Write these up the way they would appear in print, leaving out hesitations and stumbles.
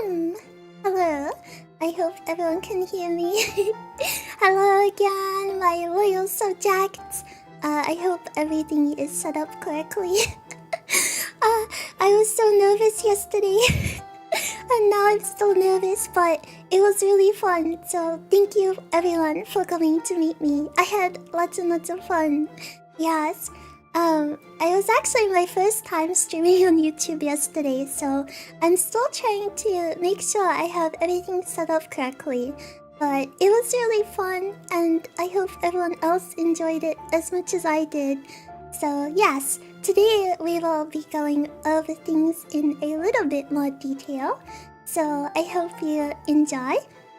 Hello. I hope everyone can hear me. Hello again, my loyal subjects. I hope everything is set up correctly. I was so nervous yesterday. And now I'm still nervous, but it was really fun. So thank you everyone for coming to meet me. I had lots and lots of fun. Yes. It was actually my first time streaming on YouTube yesterday, so I'm still trying to make sure I have everything set up correctly. But it was really fun, and I hope everyone else enjoyed it as much as I did. So yes, today we will be going over things in a little bit more detail. So I hope you enjoy.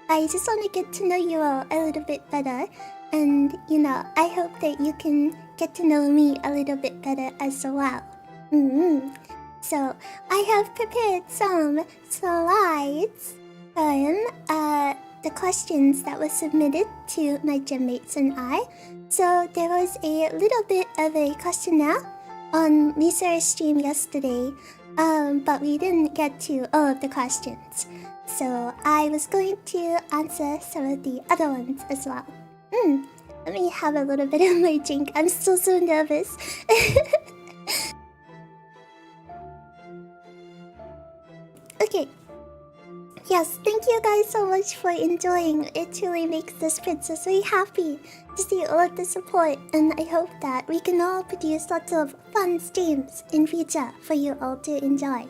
I just want to get to know you all a little bit better. And, you know, I hope that you can get to know me a little bit better as well. So, I have prepared some slides from the questions that were submitted to my gym mates and I. So, there was a little bit of a questionnaire on Lisa's stream yesterday, but we didn't get to all of the questions. So, I was going to answer some of the other ones as well. Let me have a little bit of my drink. I'm still so nervous. Okay. Yes, thank you guys so much for enjoying. It truly makes this princess very happy to see all of the support, and I hope that we can all produce lots of fun streams in future for you all to enjoy.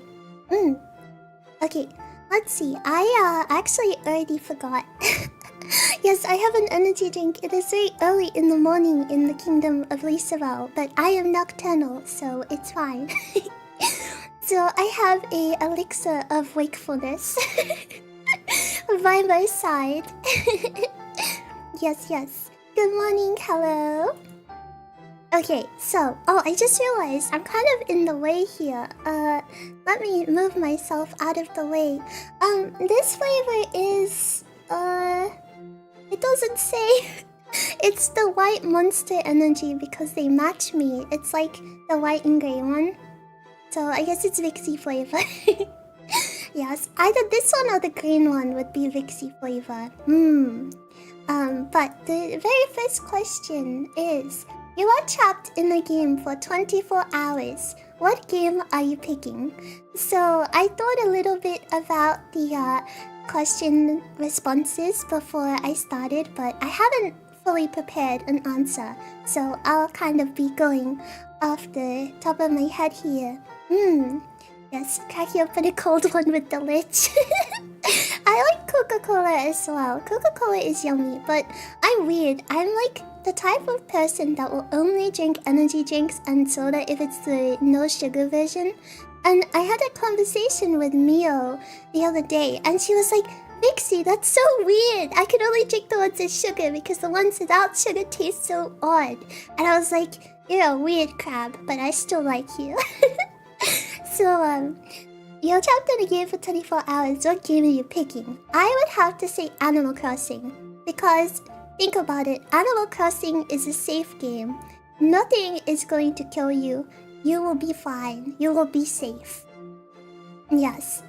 Okay, let's see. I actually already forgot. Yes, I have an energy drink. It is very early in the morning in the kingdom of Lisabel, but I am nocturnal, so it's fine. So I have a elixir of wakefulness by my side. Yes. Good morning, hello. Okay, so, I just realized I'm kind of in the way here. Let me move myself out of the way. This flavor is, it doesn't say. It's the white monster energy because they match me. It's like the white and grey one. So I guess it's Vixie flavor. Yes, either this one or the green one would be Vixie flavor. But the very first question is, you are trapped in a game for 24 hours. What game are you picking? So I thought a little bit about the question responses before I started, but I haven't fully prepared an answer, so I'll kind of be going off the top of my head here. Yes, cracking open a cold one with the lich. I like Coca-Cola as well. Coca-Cola is yummy, but I'm weird. I'm like the type of person that will only drink energy drinks and soda if it's the no sugar version. And I had a conversation with Mio the other day, and she was like, Vixie, that's so weird. I can only drink the ones with sugar because the ones without sugar taste so odd. And I was like, you're a weird crab, but I still like you. So, you're trapped in a game for 24 hours. What game are you picking? I would have to say Animal Crossing. Because, think about it, Animal Crossing is a safe game. Nothing is going to kill you. You will be fine. You will be safe. Yes.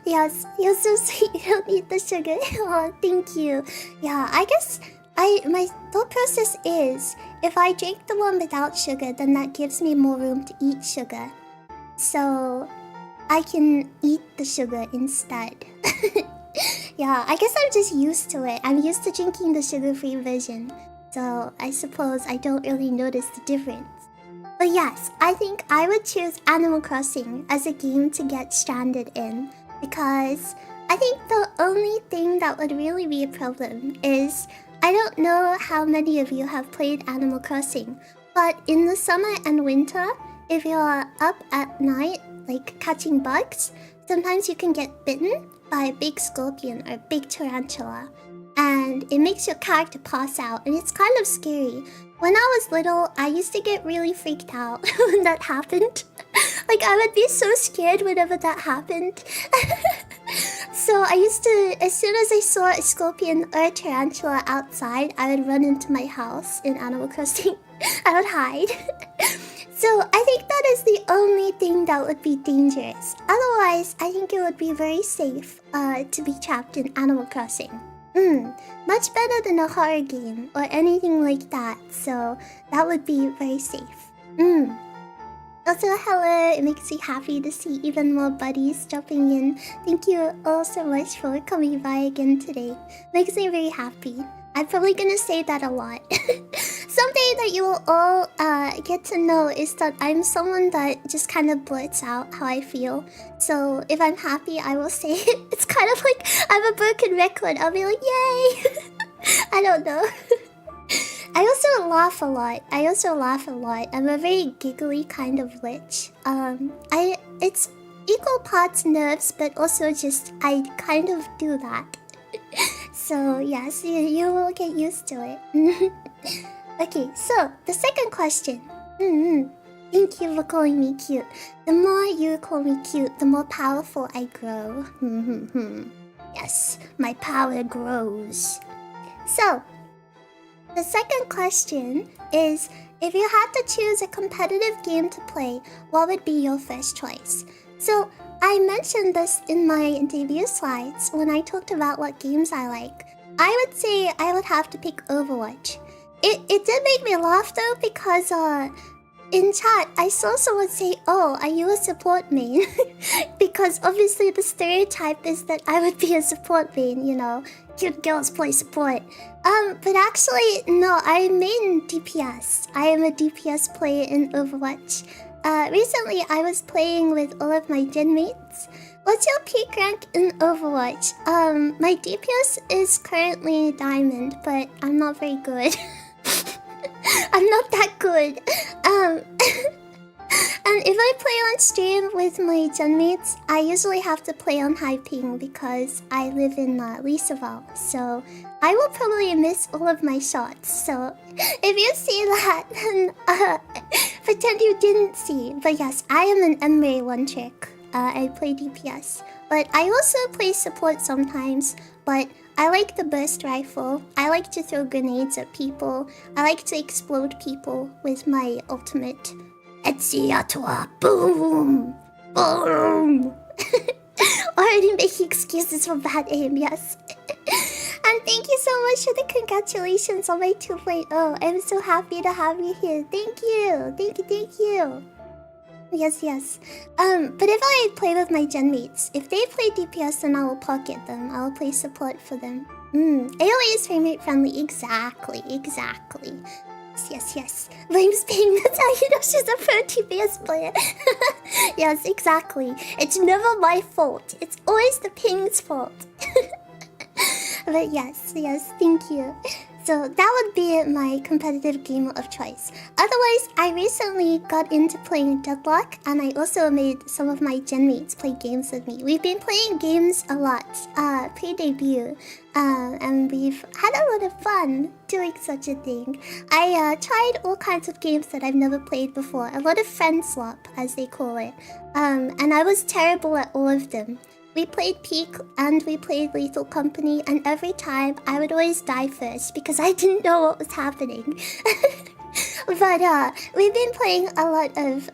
Yes, you're so sweet. You don't need the sugar. Oh, thank you. Yeah, I guess my thought process is, if I drink the one without sugar, then that gives me more room to eat sugar. So I can eat the sugar instead. Yeah, I guess I'm just used to it. I'm used to drinking the sugar-free version. So I suppose I don't really notice the difference. But yes, I think I would choose Animal Crossing as a game to get stranded in. Because I think the only thing that would really be a problem is, I don't know how many of you have played Animal Crossing, but in the summer and winter, if you're up at night, like catching bugs, sometimes you can get bitten by a big scorpion or a big tarantula. And it makes your character pass out, and it's kind of scary. When I was little, I used to get really freaked out when that happened. Like, I would be so scared whenever that happened. So I used to, as soon as I saw a scorpion or a tarantula outside, I would run into my house in Animal Crossing. I would hide. So I think that is the only thing that would be dangerous. Otherwise, I think it would be very safe to be trapped in Animal Crossing. Much better than a horror game or anything like that. So that would be very safe. Also, hello, it makes me happy to see even more buddies dropping in. Thank you all so much for coming by again today. Makes me very happy. I'm probably gonna say that a lot. Something that you will all get to know is that I'm someone that just kind of blurts out how I feel. So if I'm happy, I will say it. It's kind of like I'm a broken record. I'll be like, yay! I don't know. I also laugh a lot. I'm a very giggly kind of lich. It's equal parts nerves, but also just I kind of do that. So yes, you will get used to it. Okay, so the second question. Thank you for calling me cute. The more you call me cute, the more powerful I grow. Yes, my power grows. So, the second question is, if you had to choose a competitive game to play, what would be your first choice? So, I mentioned this in my debut slides when I talked about what games I like. I would say I would have to pick Overwatch. It did make me laugh though, because in chat I saw someone say, oh, are you a support main? Because obviously the stereotype is that I would be a support main, you know. Cute girls play support. But actually, no, I main DPS. I am a DPS player in Overwatch. Recently I was playing with all of my gen mates. What's your peak rank in Overwatch? My DPS is currently Diamond, but I'm not very good. I'm not that good. And if I play on stream with my gen mates, I usually have to play on high ping because I live in Lisaval. So I will probably miss all of my shots. So if you see that, then pretend you didn't see. But yes, I am an Emre one trick. I play DPS. But I also play support sometimes. But I like the burst rifle. I like to throw grenades at people. I like to explode people with my ultimate. Etziatwa. Boom! Boom! Already making excuses for bad aim, yes. And thank you so much for the congratulations on my 2.0. I'm so happy to have you here. Thank you. Thank you. Yes. But if I play with my gen mates, if they play DPS, then I will pocket them. I will play support for them. AoE is frame rate friendly. Exactly. Yes. Blame's ping. That's how you know she's a pro DPS player. Yes, exactly. It's never my fault. It's always the ping's fault. But yes, thank you. So that would be my competitive game of choice. Otherwise, I recently got into playing Deadlock, and I also made some of my gen mates play games with me. We've been playing games a lot, pre-debut, and we've had a lot of fun doing such a thing. I tried all kinds of games that I've never played before, a lot of friend swap, as they call it, and I was terrible at all of them. We played Peak and we played Lethal Company, and every time I would always die first because I didn't know what was happening. But we've been playing a lot of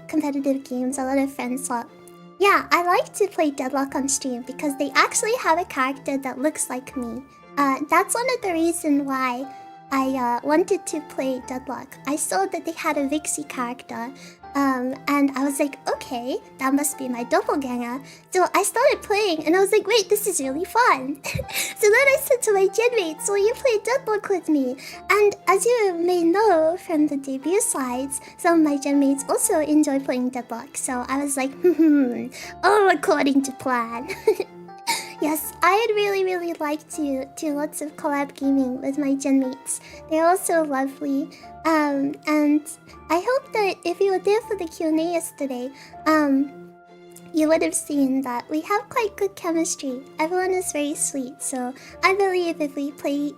competitive games, a lot of friend swap. Yeah, I like to play Deadlock on stream because they actually have a character that looks like me. That's one of the reasons why I wanted to play Deadlock. I saw that they had a Vixie character. And I was like, okay, that must be my doppelganger. So I started playing, and I was like, wait, this is really fun. So then I said to my gen mates, will you play Deadlock with me? And as you may know from the debut slides, some of my gen mates also enjoy playing Deadlock. So I was like, all according to plan. Yes, I'd really like to do lots of collab gaming with my gen mates. They're also lovely. And I hope that if you were there for the Q&A yesterday, you would have seen that we have quite good chemistry. Everyone is very sweet, so I believe if we play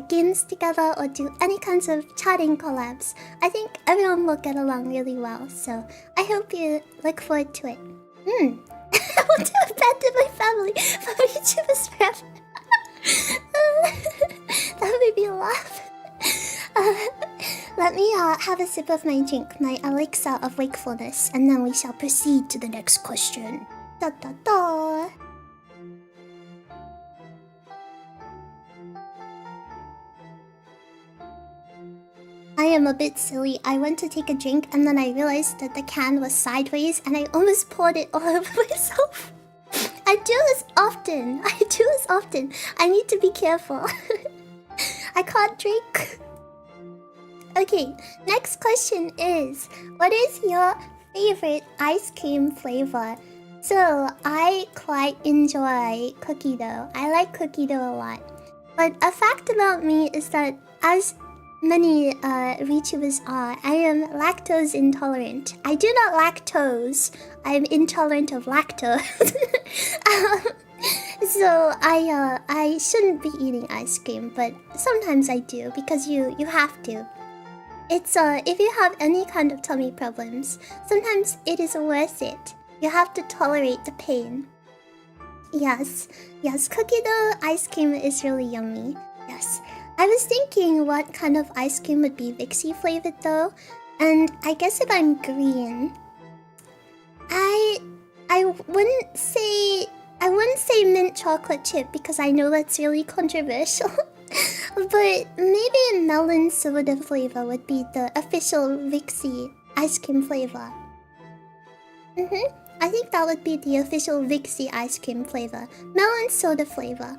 games together or do any kinds of chatting collabs, I think everyone will get along really well. So I hope you look forward to it. I want to abandon my family for YouTubers forever. That made me laugh. Let me have a sip of my drink, my elixir of wakefulness, and then we shall proceed to the next question. Da da da. I am a bit silly. I went to take a drink and then I realized that the can was sideways and I almost poured it all over myself. I do this often. I need to be careful. I can't drink. Okay, next question is, what is your favorite ice cream flavor? So, I quite enjoy cookie dough. I like cookie dough a lot. But a fact about me is that, as many VTubers are, I am lactose intolerant. I do not lactose. I'm intolerant of lactose. So I shouldn't be eating ice cream, but sometimes I do because you have to. It's if you have any kind of tummy problems, sometimes it is worth it. You have to tolerate the pain. Yes, cookie dough ice cream is really yummy. Yes. I was thinking what kind of ice cream would be Vixie flavored though, and I guess if I'm green, I wouldn't say mint chocolate chip because I know that's really controversial. But maybe melon soda flavor would be the official Vixie ice cream flavor. I think that would be the official Vixie ice cream flavor. Melon soda flavor.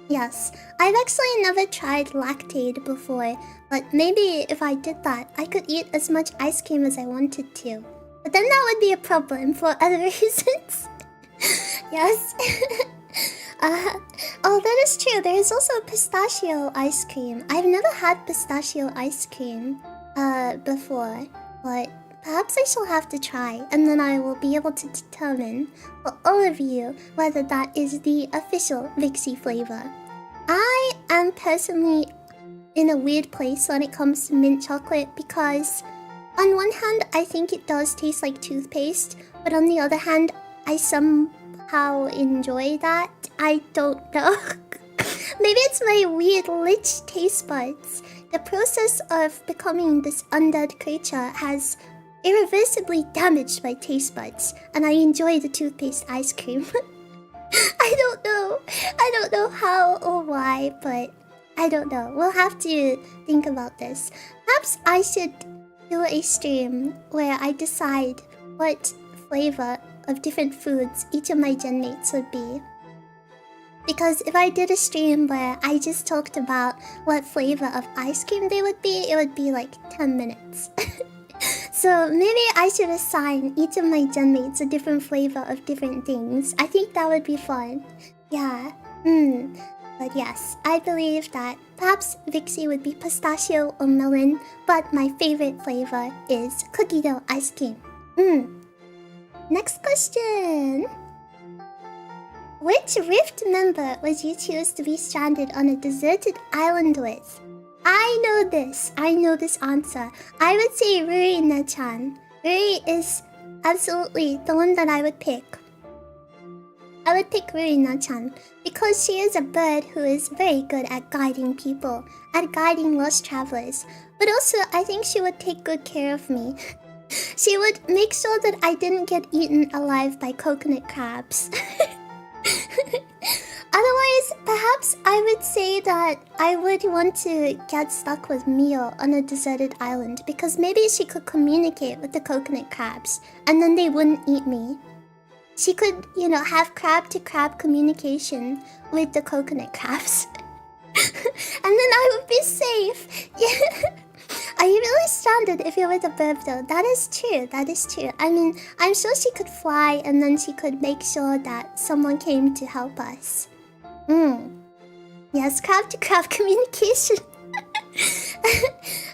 Yes, I've actually never tried lactate before, but maybe if I did that, I could eat as much ice cream as I wanted to. But then that would be a problem for other reasons. Yes. Oh, that is true. There is also pistachio ice cream. I've never had pistachio ice cream before, but perhaps I shall have to try, and then I will be able to determine for all of you whether that is the official Vixie flavor. I am personally in a weird place when it comes to mint chocolate because on one hand I think it does taste like toothpaste, but on the other hand I somehow enjoy that. I don't know. Maybe it's my weird lich taste buds. The process of becoming this undead creature has irreversibly damaged my taste buds, and I enjoy the toothpaste ice cream. I don't know how or why, but I don't know. We'll have to think about this. Perhaps I should do a stream where I decide what flavor of different foods each of my gen mates would be. Because if I did a stream where I just talked about what flavor of ice cream they would be, it would be like 10 minutes. So maybe I should assign each of my gen mates a different flavor of different things. I think that would be fun. Yeah. But yes, I believe that perhaps Vixie would be pistachio or melon, but my favorite flavor is cookie dough ice cream. Next question. Which Rift member would you choose to be stranded on a deserted island with? I know this answer. I would say Rurina-chan. Ruri is absolutely the one that I would pick. I would pick Rurina-chan because she is a bird who is very good at guiding people, at guiding lost travelers. But also, I think she would take good care of me. She would make sure that I didn't get eaten alive by coconut crabs. Otherwise, perhaps I would say that I would want to get stuck with Mio on a deserted island because maybe she could communicate with the coconut crabs and then they wouldn't eat me. She could, have crab-to-crab communication with the coconut crabs. And then I would be safe. Yeah. Are you really stranded if you're with a bird though? That is true. I mean, I'm sure she could fly and then she could make sure that someone came to help us. Yes, crab-to-crab communication.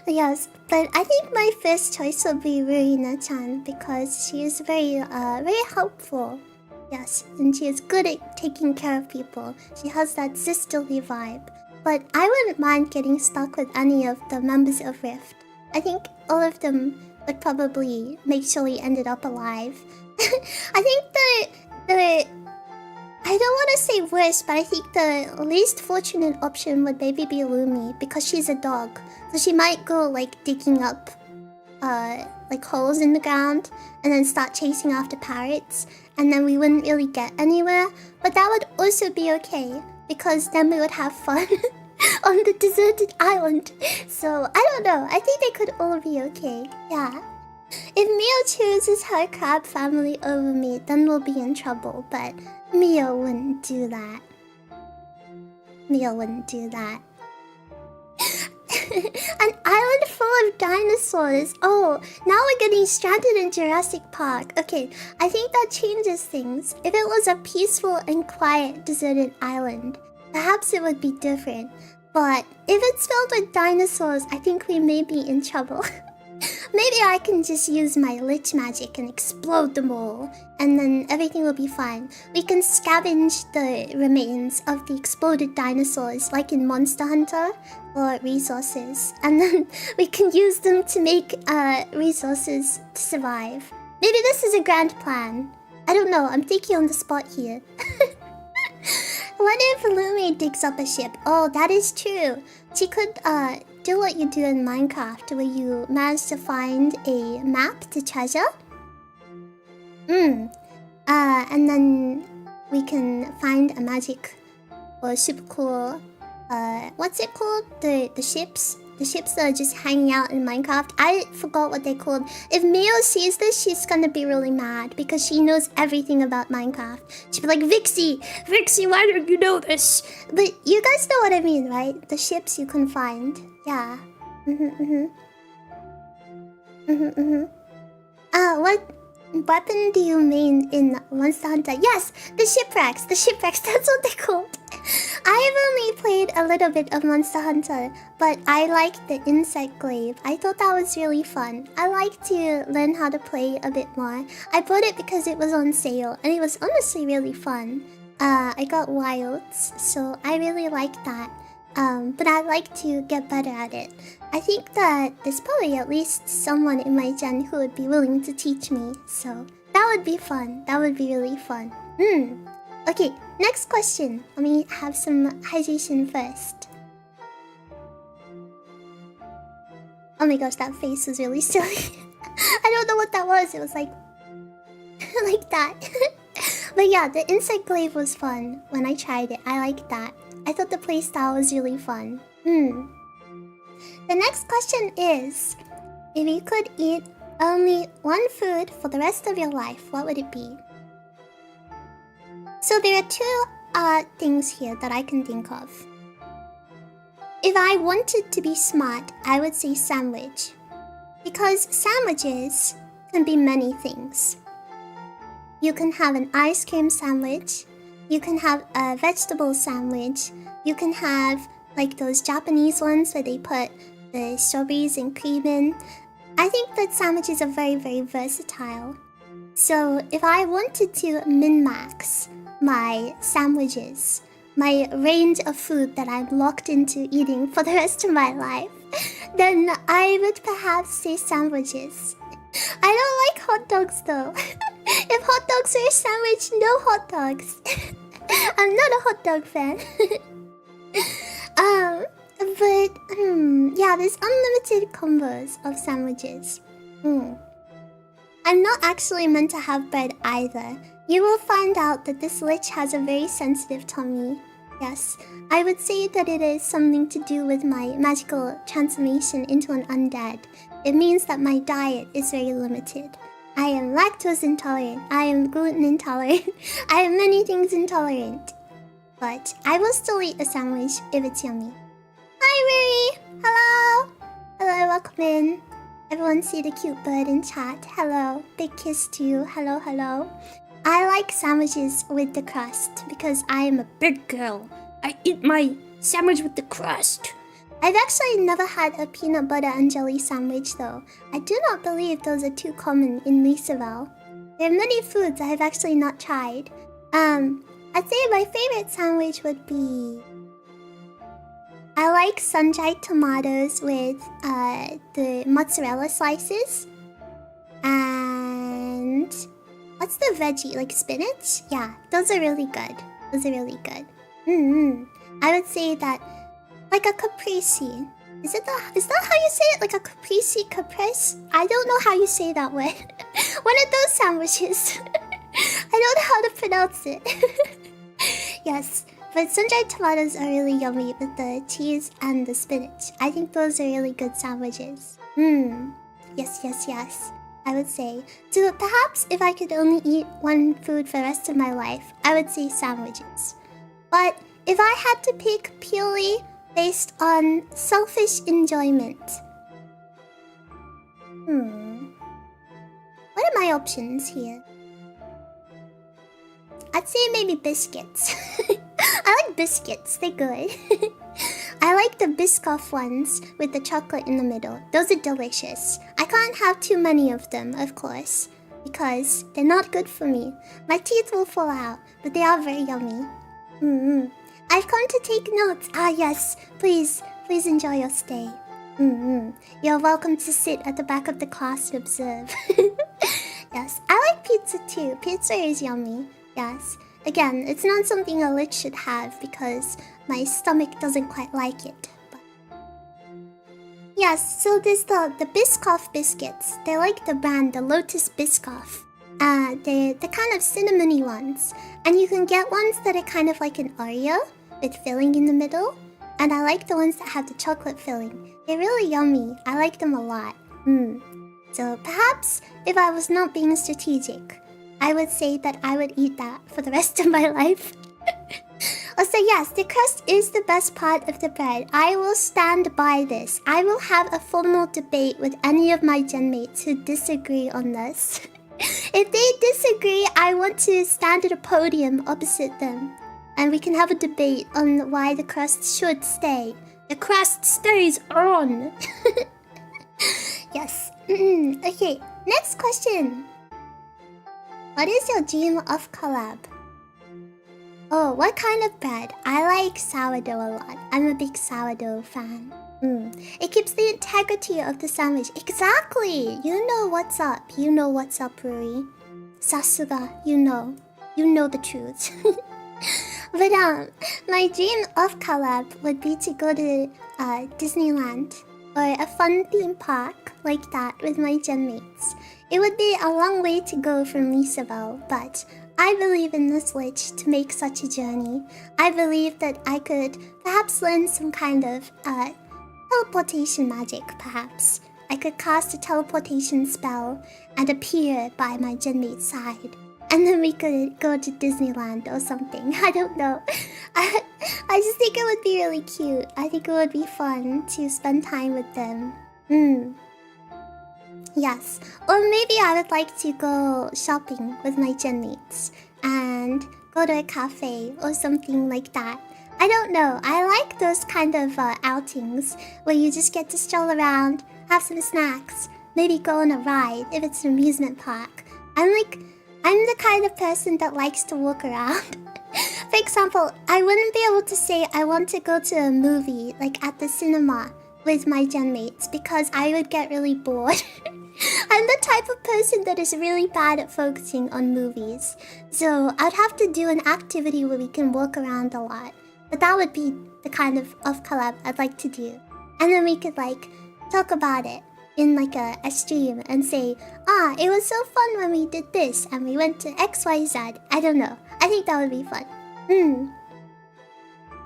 Yes, but I think my first choice will be Rurina-chan because she is very helpful. Yes, and she is good at taking care of people. She has that sisterly vibe. But I wouldn't mind getting stuck with any of the members of Rift. I think all of them would probably make sure we ended up alive. I think I don't want to say worst, but I think the least fortunate option would maybe be Lumi because she's a dog. So she might go like digging up like holes in the ground and then start chasing after parrots, and then we wouldn't really get anywhere. But that would also be okay because then we would have fun on the deserted island. So I don't know. I think they could all be okay. Yeah. If Mio chooses her crab family over me, then we'll be in trouble. But Mio wouldn't do that. Mio wouldn't do that. An island full of dinosaurs. Oh, now we're getting stranded in Jurassic Park. Okay, I think that changes things. If it was a peaceful and quiet deserted island, perhaps it would be different. But if it's filled with dinosaurs, I think we may be in trouble. Maybe I can just use my lich magic and explode them all, and then everything will be fine. We can scavenge the remains of the exploded dinosaurs, like in Monster Hunter, for resources. And then we can use them to make resources to survive. Maybe this is a grand plan. I don't know, I'm thinking on the spot here. What if Lumi digs up a ship? Oh, that is true. She could do what you do in Minecraft, where you manage to find a map to treasure. And then we can find a magic or super cool. What's it called? The ships. The ships that are just hanging out in Minecraft. I forgot what they're called. If Mio sees this, she's gonna be really mad because she knows everything about Minecraft. She'll be like, Vixie, why don't you know this? But you guys know what I mean, right? The ships you can find. Yeah. What weapon do you mean in Monster Hunter? Yes, the shipwrecks. The shipwrecks, that's what they're called. I've only played a little bit of Monster Hunter, but I liked the insect glaive. I thought that was really fun. I like to learn how to play a bit more. I bought it because it was on sale, and it was honestly really fun. I got wilds, so I really liked that. But I'd like to get better at it. I think that there's probably at least someone in my gen who would be willing to teach me, so that would be fun. That would be really fun. Okay, next question. Let me have some hydration first. Oh my gosh, that face was really silly. I don't know what that was. It was like... like that. But yeah, the insect glaive was fun when I tried it. I liked that. I thought the playstyle was really fun. The next question is... if you could eat only one food for the rest of your life, what would it be? So there are two things here that I can think of. If I wanted to be smart, I would say sandwich. Because sandwiches can be many things. You can have an ice cream sandwich. You can have a vegetable sandwich. You can have like those Japanese ones where they put the strawberries and cream in. I think that sandwiches are very, very versatile. So if I wanted to min-max my sandwiches, my range of food that I'm locked into eating for the rest of my life, then I would perhaps say sandwiches. I don't like hot dogs though. If hot dogs are a sandwich, no hot dogs. I'm not a hot dog fan. Yeah, there's unlimited combos of sandwiches. I'm not actually meant to have bread either. You will find out that this lich has a very sensitive tummy. Yes, I would say that it is something to do with my magical transformation into an undead. It means that my diet is very limited. I am lactose intolerant, I am gluten intolerant, I am many things intolerant. But I will still eat a sandwich if it's yummy. Hi Riri! Hello! Hello, welcome in. Everyone see the cute bird in chat. Hello. Big kiss to you. Hello, hello. I like sandwiches with the crust because I am a big girl. I eat my sandwich with the crust. I've actually never had a peanut butter and jelly sandwich though. I do not believe those are too common in Lisavel. There are many foods I have actually not tried. I'd say my favorite sandwich would be... I like sun-dried tomatoes with the mozzarella slices. And... what's the veggie? Like spinach? Yeah, those are really good. Those are really good. Mm-hmm. I would say that, like a caprese. Is that how you say it? Like a caprese caprice? I don't know how you say that word. One of those sandwiches. I don't know how to pronounce it. Yes, but sun-dried tomatoes are really yummy with the cheese and the spinach. I think those are really good sandwiches. Yes, yes, yes. I would say. So perhaps if I could only eat one food for the rest of my life, I would say sandwiches. But if I had to pick purely based on selfish enjoyment. What are my options here? I'd say maybe biscuits. I like biscuits, they're good. I like the Biscoff ones with the chocolate in the middle. Those are delicious. I can't have too many of them, of course, because they're not good for me. My teeth will fall out, but they are very yummy. I've come to take notes. Ah, yes. Please enjoy your stay. You're welcome to sit at the back of the class and observe. Yes, I like pizza too. Pizza is yummy. Yes. Again, it's not something a lich should have because my stomach doesn't quite like it. But... yes, so there's the Biscoff biscuits. They're like the brand, the Lotus Biscoff. They're the kind of cinnamony ones. And you can get ones that are kind of like an Oreo with filling in the middle. And I like the ones that have the chocolate filling. They're really yummy. I like them a lot. So perhaps if I was not being strategic, I would say that I would eat that for the rest of my life. Also, yes, the crust is the best part of the bread. I will stand by this. I will have a formal debate with any of my genmates who disagree on this. If they disagree, I want to stand at a podium opposite them. And we can have a debate on why the crust should stay. The crust stays on. Yes. Okay, next question. What is your dream of collab? Oh, what kind of bread? I like sourdough a lot. I'm a big sourdough fan. It keeps the integrity of the sandwich. Exactly! You know what's up. You know what's up, Ruri. Sasuga, you know. You know the truth. But my dream of collab would be to go to Disneyland or a fun theme park like that with my genmates. It would be a long way to go from Lisabelle, but I believe in this lich to make such a journey. I believe that I could perhaps learn some kind of teleportation magic, perhaps. I could cast a teleportation spell and appear by my genmate's side. And then we could go to Disneyland or something. I don't know. I just think it would be really cute. I think it would be fun to spend time with them. Yes. Or maybe I would like to go shopping with my genmates and go to a cafe or something like that. I don't know. I like those kind of outings where you just get to stroll around, have some snacks, maybe go on a ride if it's an amusement park. I'm the kind of person that likes to walk around. For example, I wouldn't be able to say I want to go to a movie like at the cinema with my genmates because I would get really bored. I'm the type of person that is really bad at focusing on movies. So I'd have to do an activity where we can walk around a lot. But that would be the kind of collab I'd like to do. And then we could like talk about it in like a stream and say, it was so fun when we did this and we went to XYZ. I don't know. I think that would be fun.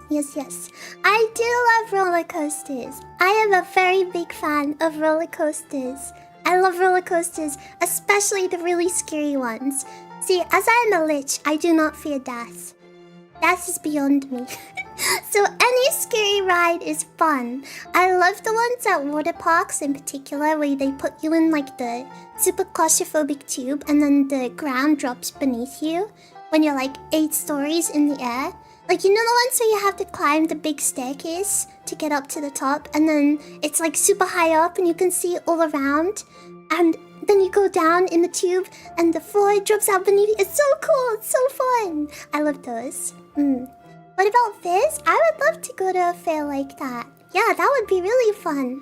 Yes. I do love roller coasters. I am a very big fan of roller coasters. I love roller coasters, especially the really scary ones. See, as I am a lich, I do not fear death. Death is beyond me. So any scary ride is fun. I love the ones at water parks in particular where they put you in like the super claustrophobic tube and then the ground drops beneath you when you're like 8 stories in the air. Like, you know the ones where you have to climb the big staircase to get up to the top and then it's like super high up and you can see all around and then you go down in the tube and the floor drops out beneath you. It's so cool. It's so fun. I love those. What about fairs? I would love to go to a fair like that. Yeah, that would be really fun.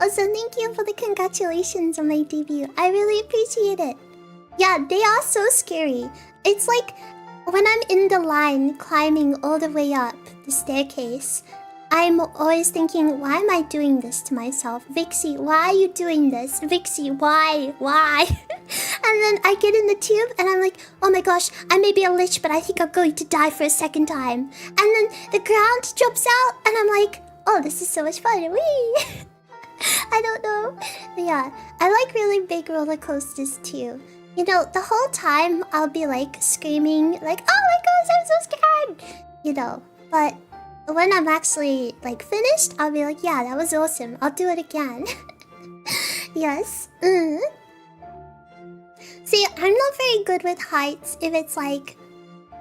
Also, thank you for the congratulations on my debut. I really appreciate it. Yeah, they are so scary. It's like when I'm in the line climbing all the way up the staircase, I'm always thinking, why am I doing this to myself? Vixie, why are you doing this? Vixie, why? Why? And then I get in the tube and I'm like, oh my gosh, I may be a lich, but I think I'm going to die for a second time. And then the ground drops out and I'm like, oh, this is so much fun. Whee! I don't know. But yeah, I like really big roller coasters too. You know, the whole time I'll be like screaming, like, oh my gosh, I'm so scared! You know, but when I'm actually like finished, I'll be like, yeah, that was awesome. I'll do it again. Yes. See, I'm not very good with heights if it's like,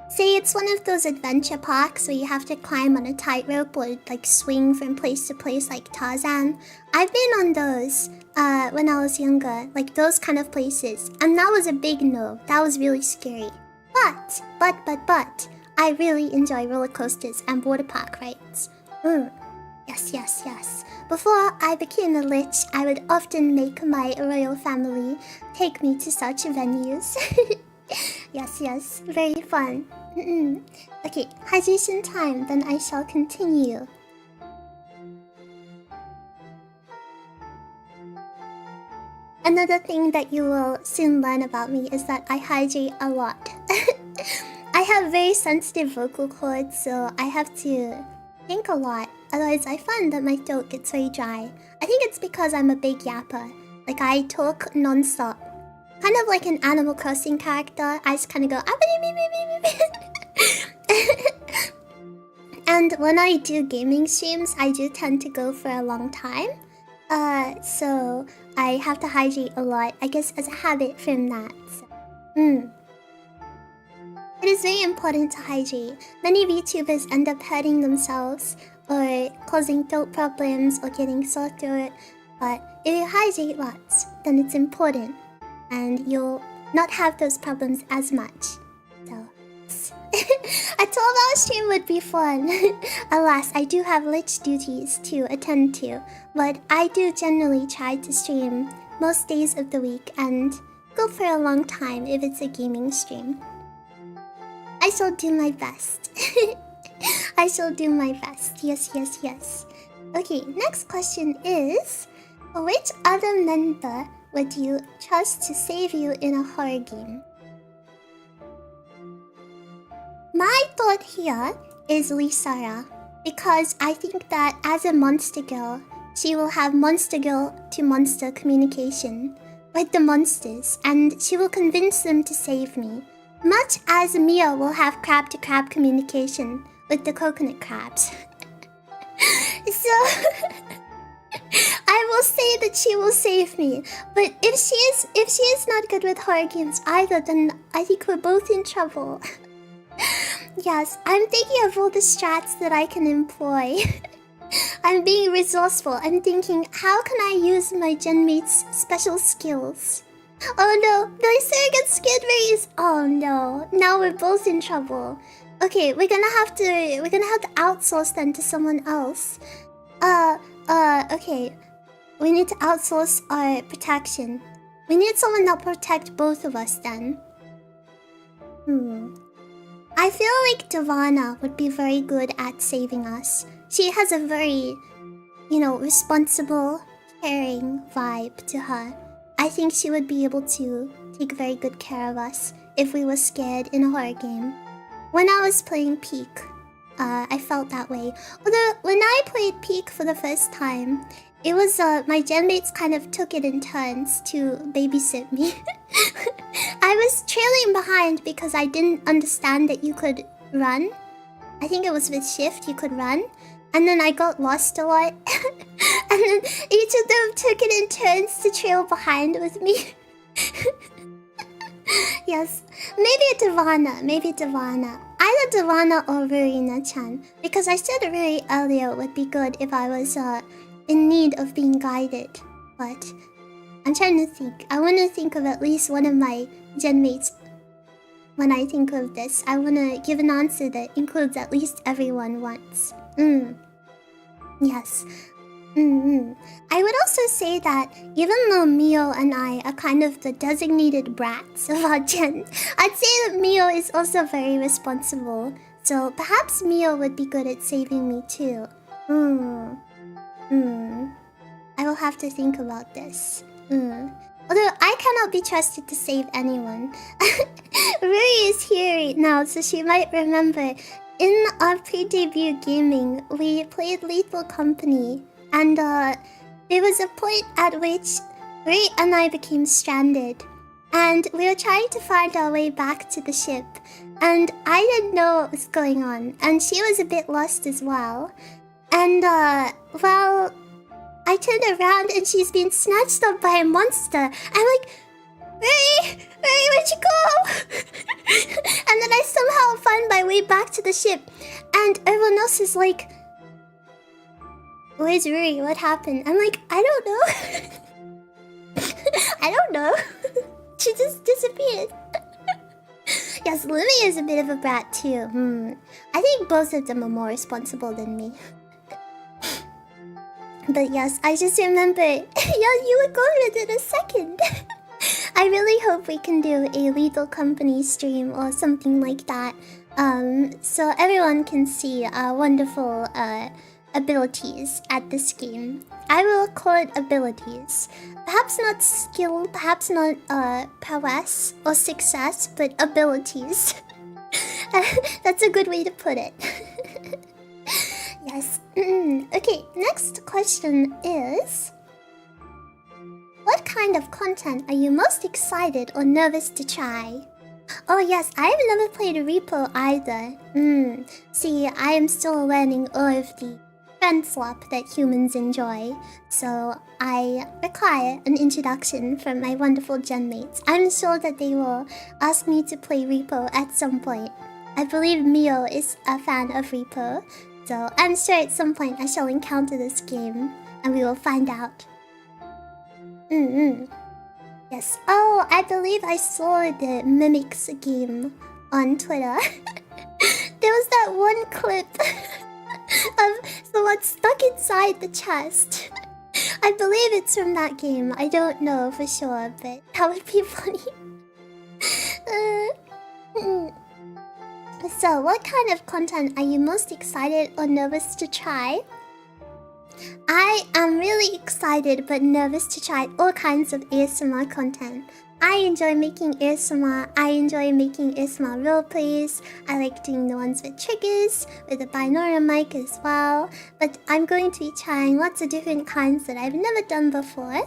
say it's one of those adventure parks where you have to climb on a tightrope or like swing from place to place like Tarzan. I've been on those when I was younger, like those kind of places. And that was a big no. That was really scary. But, I really enjoy roller coasters and water park rides. Yes. Before I became a lich, I would often make my royal family take me to such venues. Yes, very fun. Okay, hydration time, then I shall continue. Another thing that you will soon learn about me is that I hydrate a lot. I have very sensitive vocal cords, so I have to think a lot. Otherwise, I find that my throat gets very dry. I think it's because I'm a big yapper. Like, I talk non-stop. Kind of like an Animal Crossing character. I just kind of go... And when I do gaming streams, I do tend to go for a long time. So I have to hydrate a lot. I guess as a habit from that. So. It is very important to hydrate. Many VTubers end up hurting themselves or causing throat problems or getting sore throat. But if you hydrate lots, then it's important. And you'll not have those problems as much. So, a 12-hour stream would be fun. Alas, I do have lich duties to attend to. But I do generally try to stream most days of the week and go for a long time if it's a gaming stream. I shall do my best. I shall do my best. Yes. Okay, next question is... which other member would you trust to save you in a horror game? My thought here is Lysara, because I think that as a monster girl, she will have monster girl to monster communication with the monsters, and she will convince them to save me. Much as Mia will have crab to crab communication with the coconut crabs. So I will say that she will save me. But if she is not good with horror games either, then I think we're both in trouble. Yes, I'm thinking of all the strats that I can employ. I'm being resourceful. I'm thinking, how can I use my genmate's special skills? Oh no, Lysara gets scared very easy. Oh no, now we're both in trouble. Okay, we're gonna have to outsource them to someone else. Okay. We need to outsource our protection. We need someone that protects both of us then. I feel like Davana would be very good at saving us. She has a very, responsible, caring vibe to her. I think she would be able to take very good care of us if we were scared in a horror game. When I was playing Peak, I felt that way. Although, when I played Peak for the first time, it was, my genmates kind of took it in turns to babysit me. I was trailing behind because I didn't understand that you could run. I think it was with shift you could run. And then I got lost a lot. And then each of them took it in turns to trail behind with me. Yes, maybe Davana. Either Davana or Rurina-chan. Because I said Ruri earlier would be good if I was in need of being guided. But I'm trying to think. I want to think of at least one of my genmates when I think of this. I want to give an answer that includes at least everyone once. Yes. I would also say that even though Mio and I are kind of the designated brats of our gen, I'd say that Mio is also very responsible. So perhaps Mio would be good at saving me too. I will have to think about this. Although I cannot be trusted to save anyone. Rui is here right now, so she might remember. In our pre-debut gaming, we played Lethal Company, and there was a point at which Rui and I became stranded, and we were trying to find our way back to the ship, and I didn't know what was going on, and she was a bit lost as well. And well, I turned around and she's been snatched up by a monster. I'm like, Ray, where'd you go? And then I somehow find my way back to the ship, and everyone else is like, where's Rui? What happened? I'm like, I don't know. I don't know. She just disappeared. Yes, Lumi is a bit of a brat too. I think both of them are more responsible than me. But yes, I just remember. Yeah, you were going with it a second. I really hope we can do a Lethal Company stream or something like that, so everyone can see our wonderful abilities at this game. I will call it abilities. Perhaps not skill, perhaps not prowess or success, but abilities. That's a good way to put it. Yes. Okay, next question is... what kind of content are you most excited or nervous to try? Oh yes, I have never played a repo either. See, I am still learning all of the friend swap that humans enjoy, so I require an introduction from my wonderful gen mates. I'm sure that they will ask me to play repo at some point. I believe Mio is a fan of repo, so I'm sure at some point I shall encounter this game and we will find out. Yes. Oh, I believe I saw the Mimics game on Twitter. There was that one clip of someone stuck inside the chest. I believe it's from that game. I don't know for sure, but that would be funny. So, what kind of content are you most excited or nervous to try? I am really excited but nervous to try all kinds of ASMR content. I enjoy making ASMR, I enjoy making ASMR roleplays, I like doing the ones with triggers, with a binaural mic as well, but I'm going to be trying lots of different kinds that I've never done before.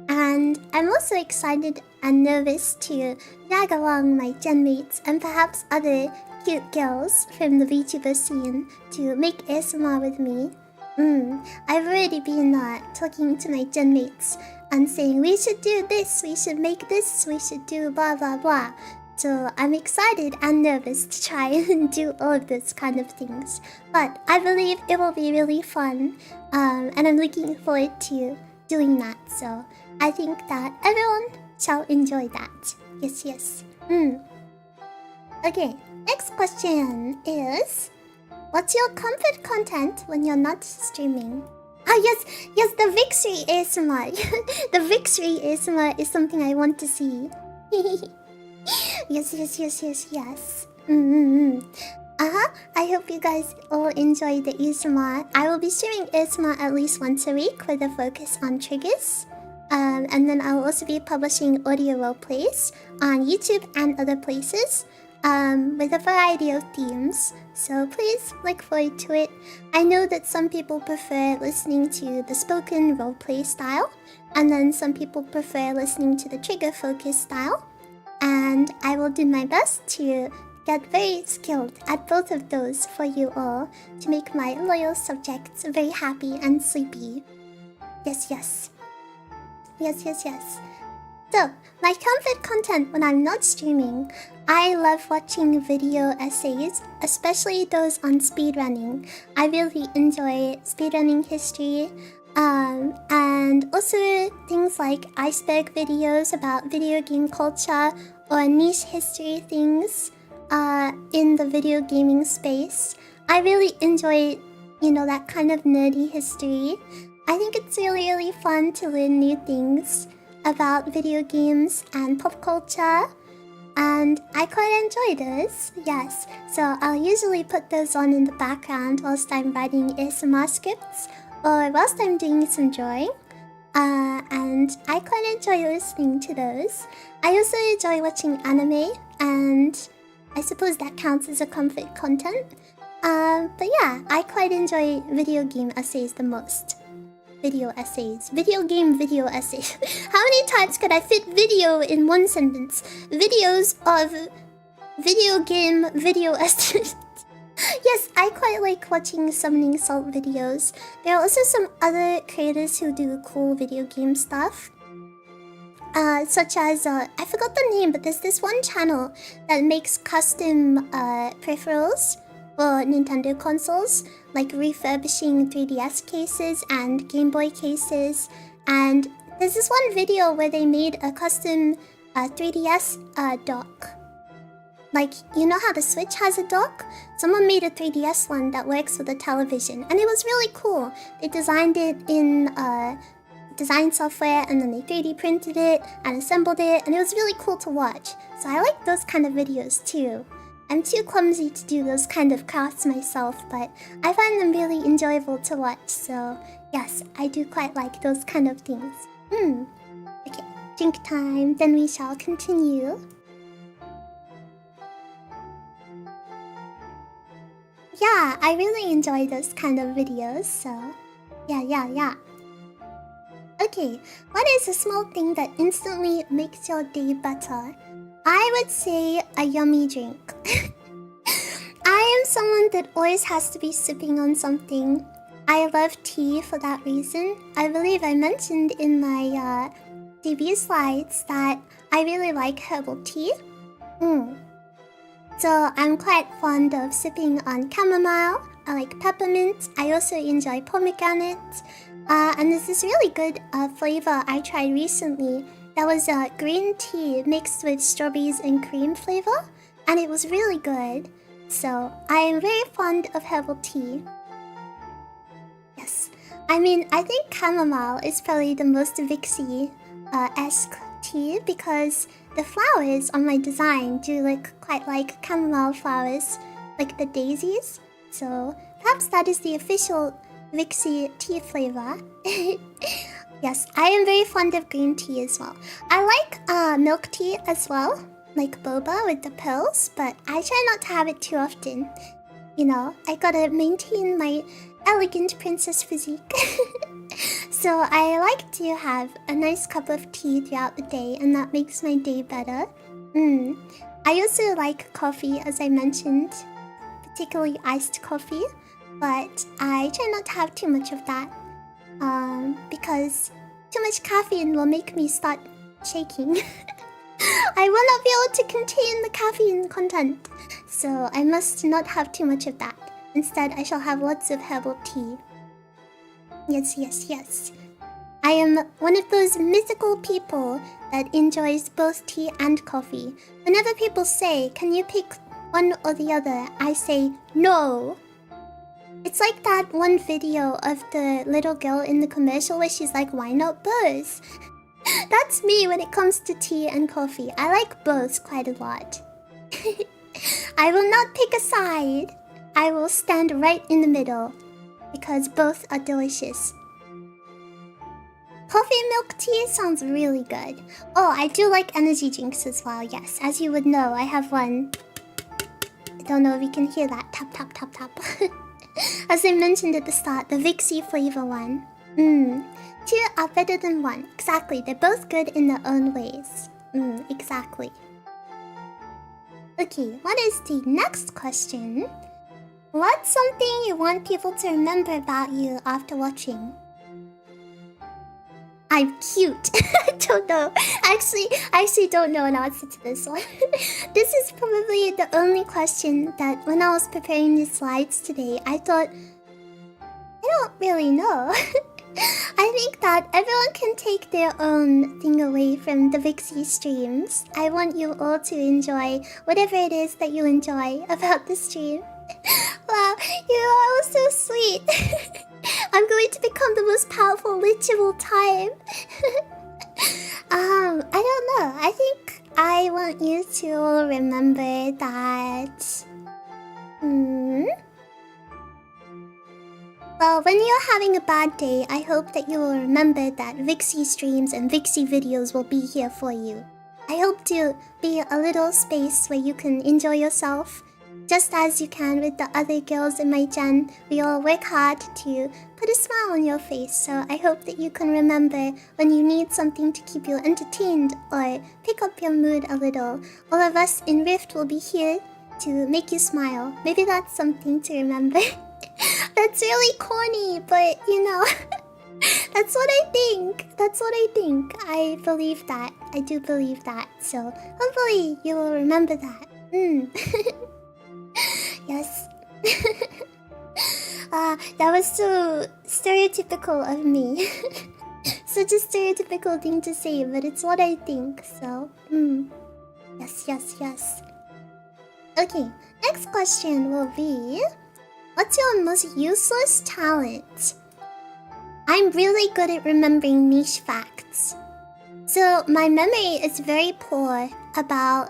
And I'm also excited and nervous to drag along my gen mates and perhaps other cute girls from the VTuber scene to make ASMR with me. I've already been talking to my gen mates and saying we should do this, we should make this, we should do blah blah blah. So I'm excited and nervous to try and do all of those kind of things. But I believe it will be really fun, and I'm looking forward to doing that. So I think that everyone shall enjoy that. Yes, yes. Okay, next question is... what's your comfort content when you're not streaming? Ah, yes, the Vixie ASMR. The Vixie ASMR is something I want to see. Yes. I hope you guys all enjoy the ASMR. I will be streaming ASMR at least once a week with a focus on triggers. And then I will also be publishing audio roleplays on YouTube and other places. With a variety of themes, so please look forward to it. I know that some people prefer listening to the spoken roleplay style, and then some people prefer listening to the trigger focus style, and I will do my best to get very skilled at both of those for you all to make my loyal subjects very happy and sleepy. Yes. So, my comfort content when I'm not streaming, I love watching video essays, especially those on speedrunning. I really enjoy speedrunning history, and also things like iceberg videos about video game culture or niche history things in the video gaming space. I really enjoy, that kind of nerdy history. I think it's really, really fun to learn new things about video games and pop culture. And I quite enjoy those, yes. So I'll usually put those on in the background whilst I'm writing ASMR scripts or whilst I'm doing some drawing. And I quite enjoy listening to those. I also enjoy watching anime, and I suppose that counts as a comfort content. But yeah, I quite enjoy video game essays the most. Video essays. Video game video essays. How many times could I fit video in one sentence? Videos of video game video essays. Yes, I quite like watching Summoning Salt videos. There are also some other creators who do cool video game stuff. Such as, I forgot the name, but there's this one channel that makes custom peripherals for Nintendo consoles, like refurbishing 3DS cases and Game Boy cases. And there's this one video where they made a custom 3DS dock. Like, you know how the Switch has a dock? Someone made a 3DS one that works with a television, and it was really cool. They designed it in design software, and then they 3D printed it and assembled it, and it was really cool to watch. So I like those kind of videos too. I'm too clumsy to do those kind of crafts myself, but I find them really enjoyable to watch, so yes, I do quite like those kind of things. Okay, drink time, then we shall continue. Yeah, I really enjoy those kind of videos, so yeah. Okay, what is a small thing that instantly makes your day better? I would say a yummy drink. I am someone that always has to be sipping on something. I love tea for that reason. I believe I mentioned in my DB slides that I really like herbal tea. So I'm quite fond of sipping on chamomile. I like peppermint. I also enjoy pomegranate. And there's this really good flavor I tried recently. That was green tea mixed with strawberries and cream flavor. And it was really good. So I am very fond of herbal tea. Yes. I mean, I think chamomile is probably the most Vixie-esque tea because the flowers on my design do look quite like chamomile flowers, like the daisies. So perhaps that is the official Vixie tea flavor. Yes, I am very fond of green tea as well. I like milk tea as well, like boba with the pills, but I try not to have it too often. You know, I gotta maintain my elegant princess physique. So I like to have a nice cup of tea throughout the day, and that makes my day better. I also like coffee, as I mentioned, particularly iced coffee, but I try not to have too much of that, because too much caffeine will make me start shaking. I will not be able to contain the caffeine content, so I must not have too much of that. Instead, I shall have lots of herbal tea. Yes. I am one of those mythical people that enjoys both tea and coffee. Whenever people say, can you pick one or the other, I say, no. It's like that one video of the little girl in the commercial where she's like, why not both? That's me when it comes to tea and coffee. I like both quite a lot. I will not pick a side. I will stand right in the middle, because both are delicious. Coffee milk tea sounds really good. Oh, I do like energy drinks as well, yes. As you would know, I have one. I don't know if you can hear that. Tap, tap, tap, tap. As I mentioned at the start, the Vixie flavor one. Two are better than one. Exactly, they're both good in their own ways. Exactly. Okay, what is the next question? What's something you want people to remember about you after watching? I'm cute. I don't know. I actually don't know an answer to this one. This is probably the only question that when I was preparing these slides today, I thought, I don't really know. I think that everyone can take their own thing away from the Vixie streams. I want you all to enjoy whatever it is that you enjoy about the stream. Wow, you are all so sweet. I'm going to become the most powerful lich of all time. I don't know. I think I want you to remember that. Well, when you're having a bad day, I hope that you will remember that Vixie streams and Vixie videos will be here for you. I hope to be a little space where you can enjoy yourself, just as you can with the other girls in my gen. We all work hard to put a smile on your face, so I hope that you can remember when you need something to keep you entertained or pick up your mood a little. All of us in Rift will be here to make you smile. Maybe that's something to remember. That's really corny, but you know, that's what I think. That's what I think. I believe that. I do believe that. So hopefully you will remember that. Yes. That was so stereotypical of me. Such a stereotypical thing to say, but it's what I think. So, yes, yes, yes. Okay, next question will be, what's your most useless talent? I'm really good at remembering niche facts. So my memory is very poor about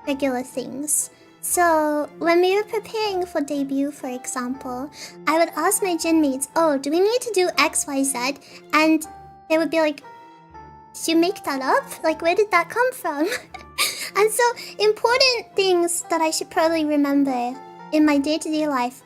regular things. So when we were preparing for debut, for example, I would ask my gym mates, oh, do we need to do X, Y, Z? And they would be like, did you make that up? Like, where did that come from? And so important things that I should probably remember in my day-to-day life,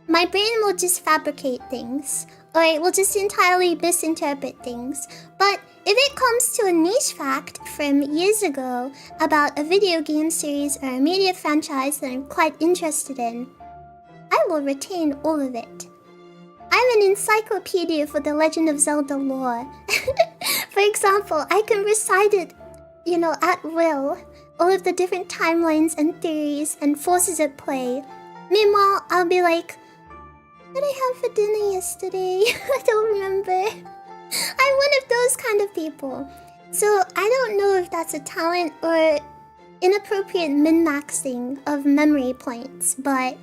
my brain will just fabricate things, or it will just entirely misinterpret things. But if it comes to a niche fact from years ago about a video game series or a media franchise that I'm quite interested in, I will retain all of it. I'm an encyclopedia for the Legend of Zelda lore. For example, I can recite it, you know, at will, all of the different timelines and theories and forces at play. Meanwhile, I'll be like, what did I have for dinner yesterday? I don't remember. I'm one of those kind of people. So I don't know if that's a talent or inappropriate min-maxing of memory points, but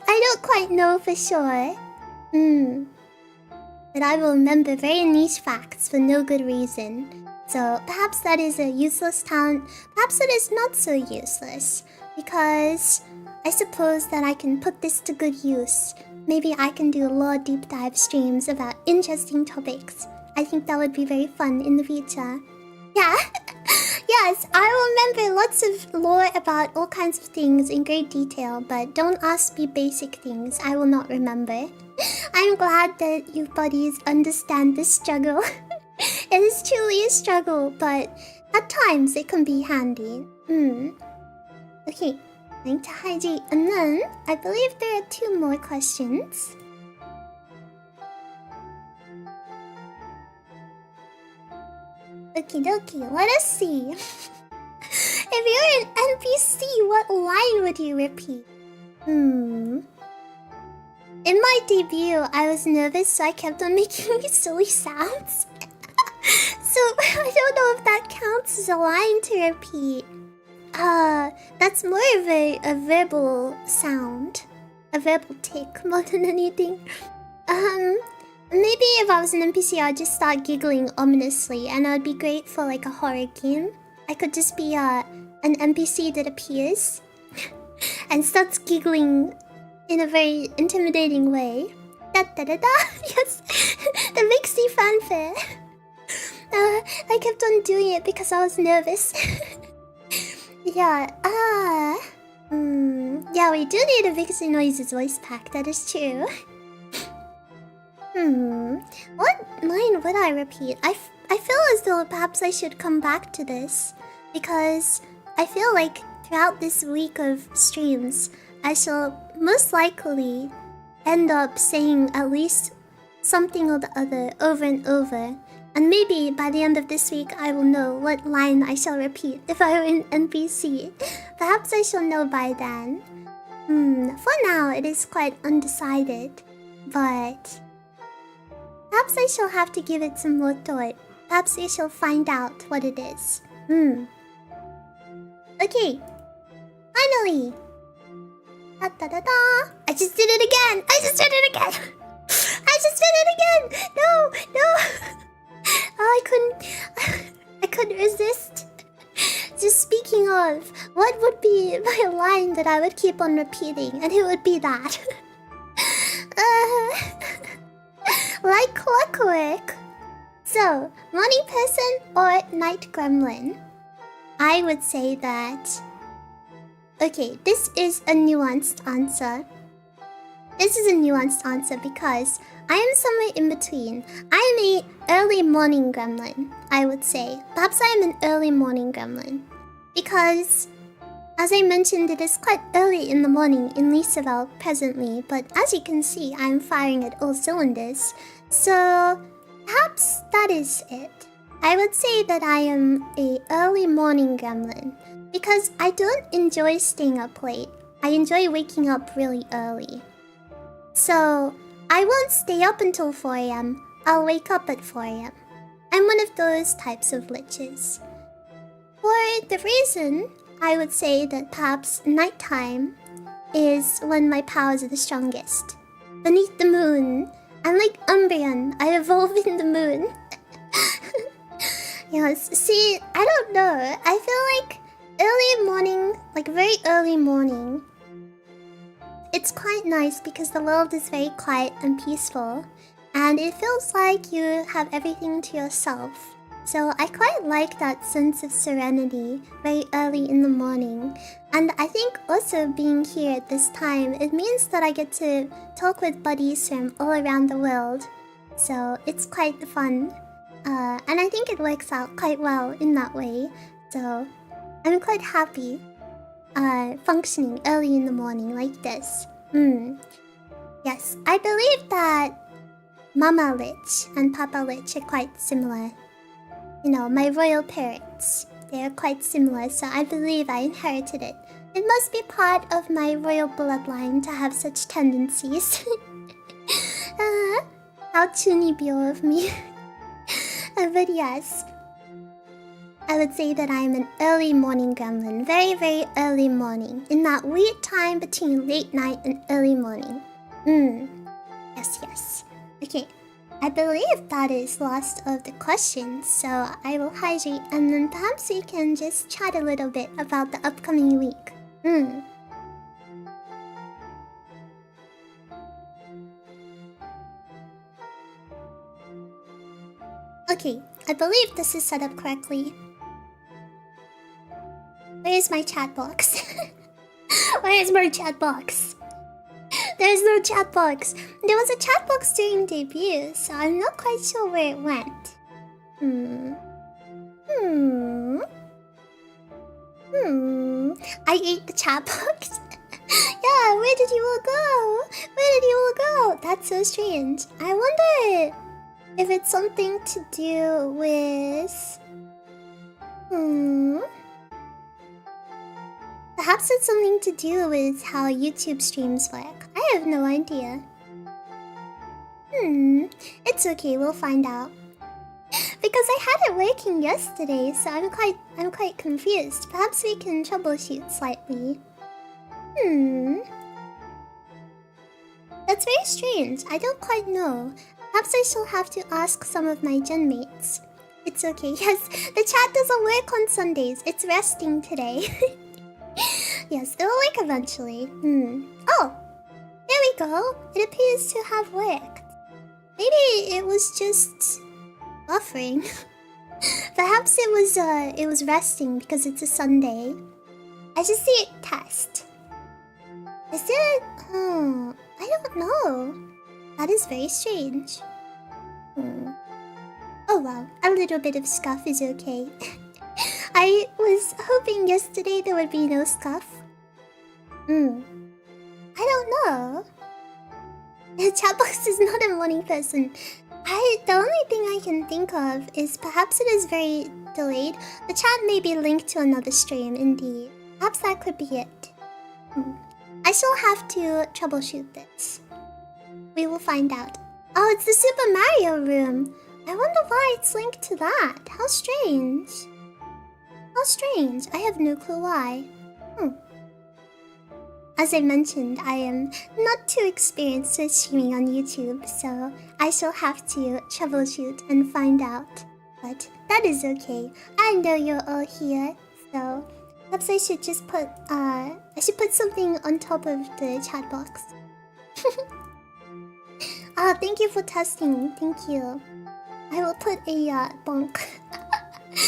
I don't quite know for sure. But I will remember very niche facts for no good reason. So perhaps that is a useless talent. Perhaps it is not so useless, because I suppose that I can put this to good use. Maybe I can do lore deep dive streams about interesting topics. I think that would be very fun in the future. Yeah. Yes, I will remember lots of lore about all kinds of things in great detail, but don't ask me basic things. I will not remember. I'm glad that you buddies understand this struggle. It is truly a struggle, but at times it can be handy. Okay. Going to hydrate, and then I believe there are 2 more questions. Okie dokie, let us see. If you're an NPC, what line would you repeat? In my debut, I was nervous, so I kept on making silly sounds. So I don't know if that counts as a line to repeat. That's more of a verbal sound. A verbal tick more than anything. Maybe if I was an NPC, I'd just start giggling ominously, and I'd be great for like a horror game. I could just be an NPC that appears and starts giggling in a very intimidating way. Da da da da! Yes! The Vixie fanfare! I kept on doing it because I was nervous. Yeah, yeah, we do need a Vixie Noises voice pack, that is true. What line would I repeat? I feel as though perhaps I should come back to this, because I feel like throughout this week of streams, I shall most likely end up saying at least something or the other over and over. And maybe by the end of this week, I will know what line I shall repeat if I were an NPC. Perhaps I shall know by then. For now, it is quite undecided. But perhaps I shall have to give it some more thought. Perhaps we shall find out what it is. Okay. Finally! Da da da da! I just did it again! I just did it again! I just did it again! No, no! Oh, I couldn't resist. Just speaking of, what would be my line that I would keep on repeating? And it would be that. Like clockwork. So, morning person or night gremlin? I would say that... Okay, this is a nuanced answer. This is a nuanced answer because I am somewhere in between. I am a early morning gremlin, I would say. Perhaps I am an early morning gremlin. Because, as I mentioned, it is quite early in the morning in Lisabelle presently, but as you can see, I am firing at all cylinders. So, perhaps that is it. I would say that I am a early morning gremlin because I don't enjoy staying up late. I enjoy waking up really early. So, I won't stay up until 4 AM. I'll wake up at 4 AM. I'm one of those types of liches. For the reason, I would say that perhaps nighttime is when my powers are the strongest. Beneath the moon, I'm like Umbreon. I evolve in the moon. Yes, see, I don't know. I feel like early morning, like very early morning, it's quite nice because the world is very quiet and peaceful. And it feels like you have everything to yourself. So I quite like that sense of serenity very early in the morning. And I think also being here at this time, it means that I get to talk with buddies from all around the world. So it's quite fun. And I think it works out quite well in that way. So I'm quite happy functioning early in the morning like this. Yes, I believe that Mama Lich and Papa Lich are quite similar. You know, my royal parents, they are quite similar, so I believe I inherited it. It must be part of my royal bloodline to have such tendencies. How tunibio of me. But yes, I would say that I am an early morning gremlin. Very, very early morning. In that weird time between late night and early morning. Yes, yes. Okay, I believe that is last of the questions, so I will hydrate and then perhaps we can just chat a little bit about the upcoming week. Okay, I believe this is set up correctly. Where is my chat box? Where is my chat box? There's no chat box. There was a chat box during debut, so I'm not quite sure where it went. I ate the chat box. Yeah, where did you all go? Where did you all go? That's so strange. I wonder if it's something to do with... Perhaps it's something to do with how YouTube streams work. I have no idea. It's okay, we'll find out. Because I had it working yesterday, so I'm quite confused. Perhaps we can troubleshoot slightly. That's very strange. I don't quite know. Perhaps I shall have to ask some of my gen mates. It's okay. Yes, the chat doesn't work on Sundays. It's resting today. Yes, it'll work eventually. Oh, there we go. It appears to have worked. Maybe it was just buffering. Perhaps it was resting because it's a Sunday. I just see it test. Is it? I don't know. That is very strange. Oh well, a little bit of scuff is okay. I was hoping yesterday there would be no scuff. I don't know. The chatbox is not a morning person. The only thing I can think of is perhaps it is very delayed. The chat may be linked to another stream, indeed. Perhaps that could be it. I shall have to troubleshoot this. We will find out. Oh, it's the Super Mario room. I wonder why it's linked to that. How strange. How strange. I have no clue why. as I mentioned, I am not too experienced with streaming on YouTube, so I shall have to troubleshoot and find out. But that is okay. I know you're all here, so perhaps I should just put something on top of the chat box. Thank you for testing. Thank you. I will put a bonk.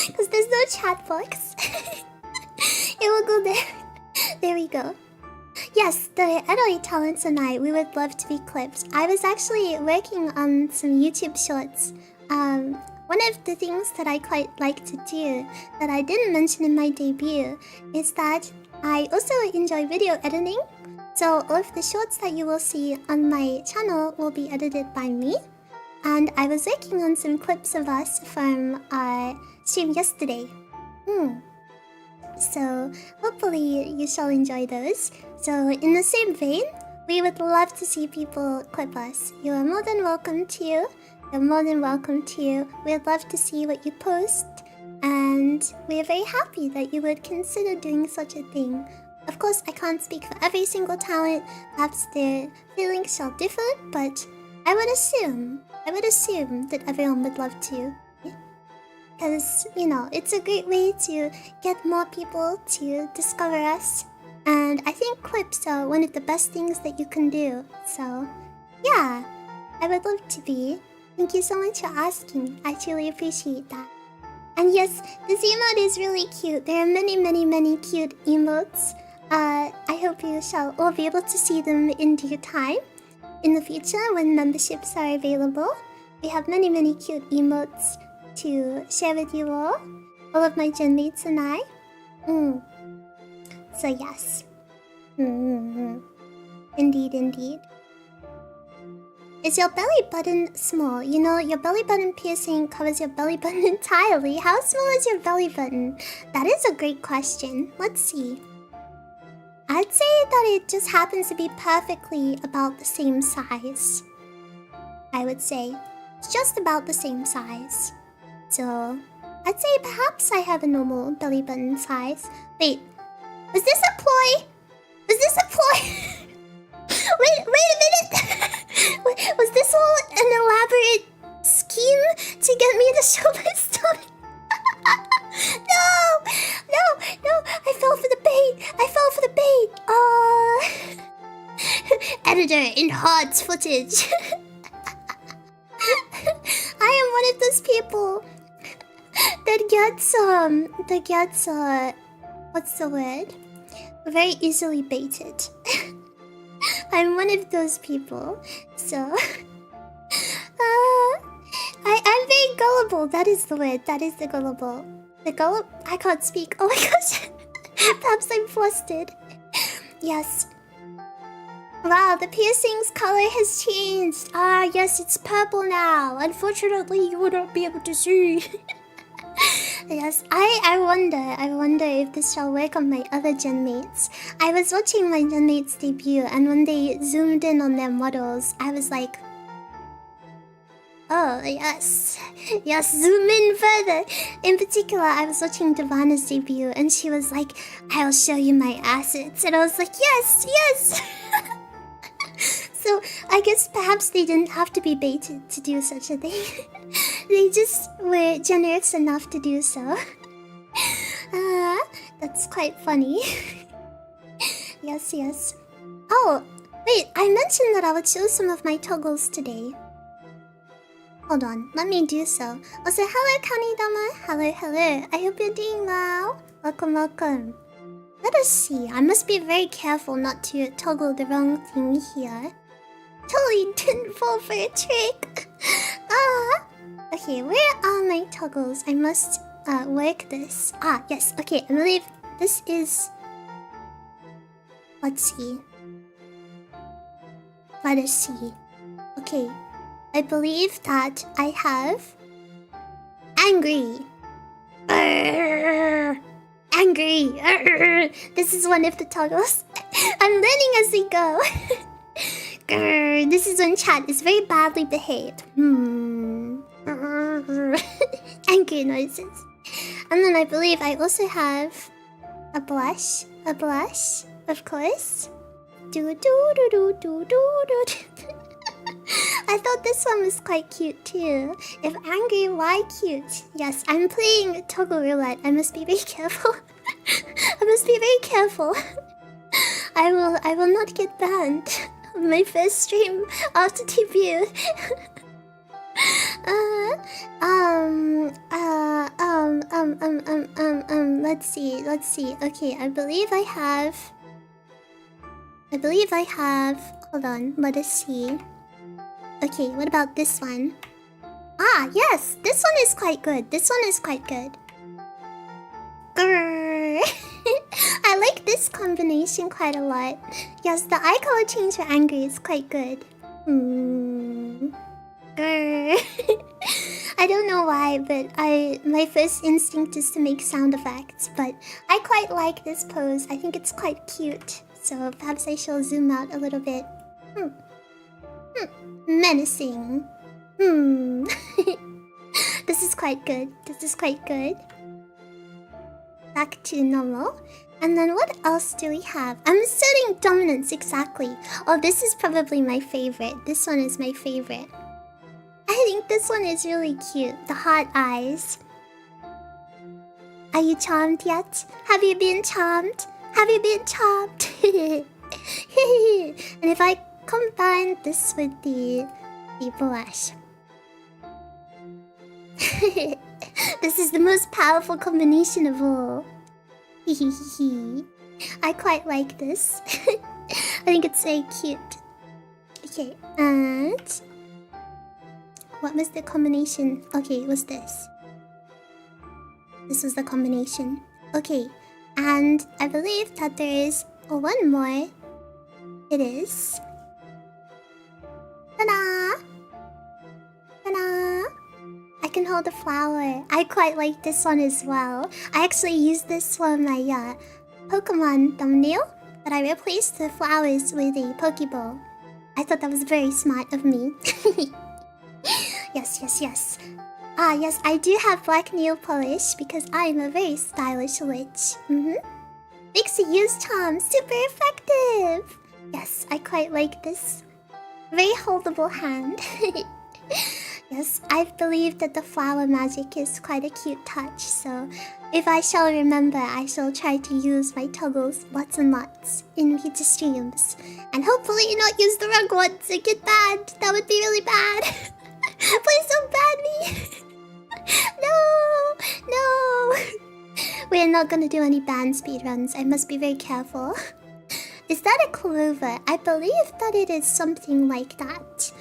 Because there's no chat box. It will go there. There we go. Yes, the E-roi talents and I, we would love to be clipped. I was actually working on some YouTube shorts. One of the things that I quite like to do that I didn't mention in my debut is that I also enjoy video editing. So all of the shorts that you will see on my channel will be edited by me. And I was working on some clips of us from our stream yesterday. So hopefully you shall enjoy those. So in the same vein, we would love to see people clip us. You are more than welcome to. You're more than welcome to. We'd love to see what you post. And we are very happy that you would consider doing such a thing. Of course, I can't speak for every single talent. Perhaps their feelings shall differ, but I would assume that everyone would love to. Because, you know, it's a great way to get more people to discover us. And I think clips are one of the best things that you can do. So, yeah, I would love to be. Thank you so much for asking. I truly appreciate that. And yes, this emote is really cute. There are many, many, many cute emotes. I hope you shall all be able to see them in due time. In the future, when memberships are available, we have many, many cute emotes to share with you all of my genmates and I. So yes. Indeed, indeed. Is your belly button small? You know, your belly button piercing covers your belly button entirely. How small is your belly button? That is a great question. Let's see. I'd say that it just happens to be perfectly about the same size. I would say it's just about the same size. So I'd say perhaps I have a normal belly button size. Wait, was this a ploy? Was this a ploy? wait a minute. Was this all an elaborate scheme to get me to show my stomach? No, I fell for the bait. Editor, enhance footage. I am one of those people that gets what's the word? Very easily baited. I'm one of those people, so I'm very gullible. That is the word. That is the gullible. I can't speak. Oh my gosh. Perhaps I'm flustered. Yes. Wow, the piercing's color has changed. Ah, yes, it's purple now. Unfortunately, you will not be able to see. Yes, I wonder if this shall work on my other genmates. I was watching my genmates debut, and when they zoomed in on their models, I was like, oh, yes. Yes, zoom in further. In particular, I was watching Divana's debut, and she was like, I'll show you my assets. And I was like, yes. So, I guess perhaps they didn't have to be baited to do such a thing. They just were generous enough to do so. That's quite funny. Yes. Oh, wait, I mentioned that I would show some of my toggles today. Hold on, let me do so. Also, hello, Kanidama. Hello. I hope you're doing well. Welcome. Let us see. I must be very careful not to toggle the wrong thing here. Totally didn't fall for a trick. Okay, where are my toggles? I must work this. Yes. Okay, I believe this is... Let's see. Let us see. Okay. I believe that I have... Angry. Angry. This is one of the toggles. I'm learning as we go. This is when chat is very badly behaved. Angry noises. And then I believe I also have a blush, of course. Do do do do do do do. I thought this one was quite cute too. If angry, why cute? Yes, I'm playing toggle roulette. I must be very careful. I must be very careful. I will not get banned. My first stream after debut. Let's see. Okay, I believe I have. Hold on, let us see. Okay, what about this one? Ah, yes, this one is quite good. Grrr. I like this combination quite a lot. Yes, the eye color change for angry is quite good. Grrr. I don't know why, but my first instinct is to make sound effects, but I quite like this pose. I think it's quite cute. So perhaps I shall zoom out a little bit. Menacing. This is quite good. Back to normal. And then what else do we have? I'm setting dominance exactly. Oh, this is probably my favorite. This one is my favorite. I think this one is really cute. The hot eyes. Are you charmed yet? Have you been charmed? And if I combine this with the blush. This is the most powerful combination of all. I quite like this. I think it's very cute. Okay, and what was the combination? Okay, it was this. This was the combination. Okay, and I believe that there is one more. It is. Ta-da! Ta-da! I can hold a flower. I quite like this one as well. I actually used this for my Pokemon thumbnail, but I replaced the flowers with a Pokeball. I thought that was very smart of me. Yes. Ah, yes, I do have black nail polish because I'm a very stylish lich. Vixie use charm, super effective! Yes, I quite like this. Very holdable hand. Yes, I believe that the flower magic is quite a cute touch, so if I shall remember, I shall try to use my toggles lots and lots in future streams. And hopefully not use the wrong ones and get banned. That would be really bad. Please don't ban me. No. We're not gonna do any ban speedruns. I must be very careful. Is that a clover? I believe that it is something like that.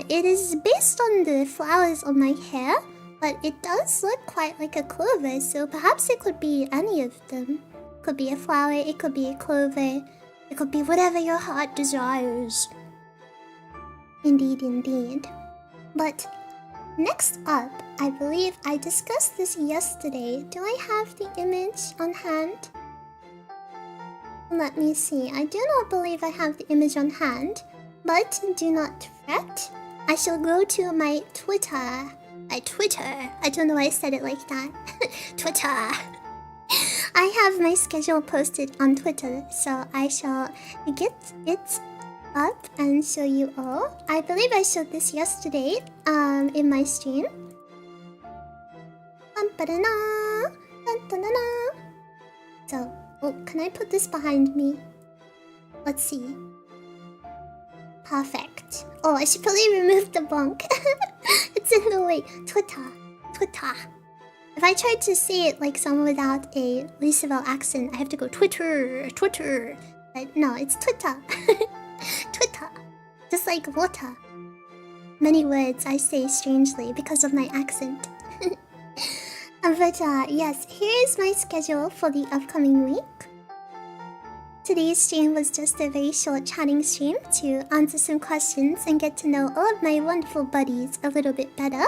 It is based on the flowers on my hair, but it does look quite like a clover, so perhaps it could be any of them. It could be a flower, it could be a clover, it could be whatever your heart desires. Indeed. But next up, I believe I discussed this yesterday. Do I have the image on hand? Let me see. I do not believe I have the image on hand, but do not fret. I shall go to my Twitter. I don't know why I said it like that. Twitter. I have my schedule posted on Twitter, so I shall get it up and show you all. I believe I showed this yesterday in my stream. So, can I put this behind me? Let's see. Perfect. Oh, I should probably remove the bonk. It's in the way. Twitter. If I tried to say it like someone without a Luceville accent, I have to go Twitter. But no, it's Twitter. Twitter. Just like water. Many words I say strangely because of my accent. But yes, here is my schedule for the upcoming week. Today's stream was just a very short chatting stream to answer some questions and get to know all of my wonderful buddies a little bit better.